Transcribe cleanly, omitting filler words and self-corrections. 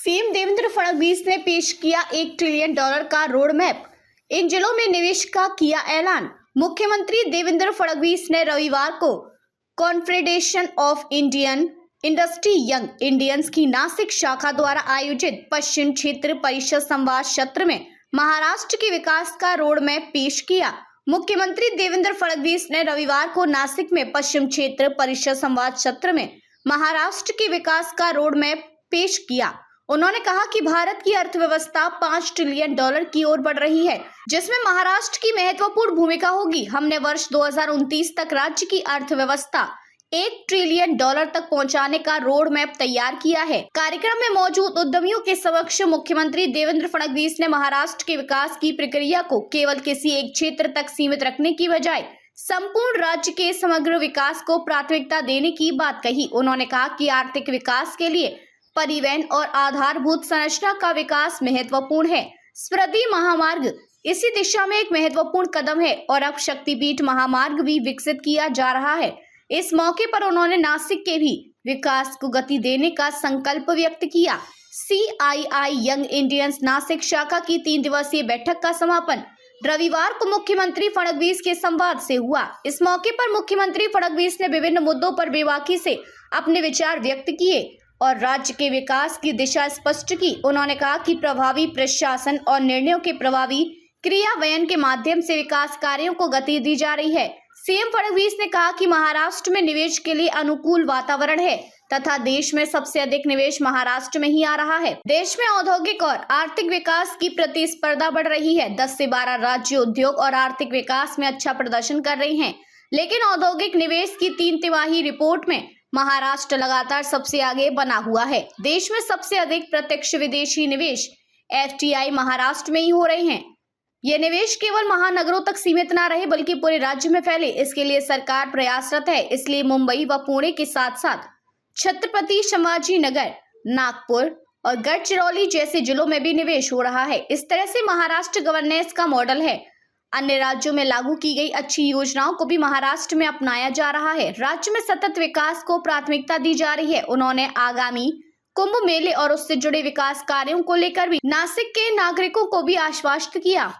CM Devendra Fadnavis ने पेश किया $1 ट्रिलियन का रोड मैप। इन जिलों में निवेश का किया ऐलान। मुख्यमंत्री देवेंद्र फडणवीस ने रविवार को confederation of Indian industry young Indians की नासिक शाखा द्वारा आयोजित पश्चिम क्षेत्र परिषद संवाद सत्र में महाराष्ट्र के विकास का रोड मैप पेश किया। मुख्यमंत्री देवेंद्र फडणवीस ने रविवार को नासिक में पश्चिम क्षेत्र परिषद संवाद सत्र में महाराष्ट्र के विकास का रोड मैप पेश किया। उन्होंने कहा कि भारत की अर्थव्यवस्था $5 ट्रिलियन की ओर बढ़ रही है, जिसमें महाराष्ट्र की महत्वपूर्ण भूमिका होगी। हमने वर्ष 2029 तक राज्य की अर्थव्यवस्था $1 ट्रिलियन तक पहुंचाने का रोड मैप तैयार किया है। कार्यक्रम में मौजूद उद्यमियों के समक्ष मुख्यमंत्री देवेंद्र फडणवीस ने महाराष्ट्र के विकास की प्रक्रिया को केवल किसी एक क्षेत्र तक सीमित रखने की बजाय संपूर्ण राज्य के समग्र विकास को प्राथमिकता देने की बात कही। उन्होंने कहा कि आर्थिक विकास के लिए परिवहन और आधारभूत संरचना का विकास महत्वपूर्ण है। स्मृति महामार्ग इसी दिशा में एक महत्वपूर्ण कदम है और अब शक्तिपीठ महामार्ग भी विकसित किया जा रहा है। इस मौके पर उन्होंने नासिक के भी विकास को गति देने का संकल्प व्यक्त किया। CII यंग इंडियंस नासिक शाखा की 3 दिवसीय बैठक का समापन रविवार को मुख्यमंत्री फडणवीस के संवाद से हुआ। इस मौके पर मुख्यमंत्री फडणवीस ने विभिन्न मुद्दों पर बेबाकी से अपने विचार व्यक्त किए और राज्य के विकास की दिशा स्पष्ट की। उन्होंने कहा कि प्रभावी प्रशासन और निर्णयों के प्रभावी क्रियान्वयन के माध्यम से विकास कार्यों को गति दी जा रही है। सीएम फडणवीस ने कहा कि महाराष्ट्र में निवेश के लिए अनुकूल वातावरण है तथा देश में सबसे अधिक निवेश महाराष्ट्र में ही आ रहा है। देश में औद्योगिक और आर्थिक विकास की प्रतिस्पर्धा बढ़ रही है। 10 से 12 राज्य उद्योग और आर्थिक विकास में अच्छा प्रदर्शन कर रहे हैं, लेकिन औद्योगिक निवेश की 3 तिमाही रिपोर्ट में महाराष्ट्र लगातार सबसे आगे बना हुआ है। देश में सबसे अधिक प्रत्यक्ष विदेशी निवेश FDI महाराष्ट्र में ही हो रहे हैं। ये निवेश केवल महानगरों तक सीमित न रहे बल्कि पूरे राज्य में फैले, इसके लिए सरकार प्रयासरत है। इसलिए मुंबई व पुणे के साथ साथ छत्रपति शिवाजी नगर, नागपुर और गढ़चिरौली जैसे जिलों में भी निवेश हो रहा है। इस तरह से महाराष्ट्र गवर्नेंस का मॉडल है। अन्य राज्यों में लागू की गई अच्छी योजनाओं को भी महाराष्ट्र में अपनाया जा रहा है। राज्य में सतत विकास को प्राथमिकता दी जा रही है। उन्होंने आगामी कुंभ मेले और उससे जुड़े विकास कार्यों को लेकर भी नासिक के नागरिकों को भी आश्वस्त किया।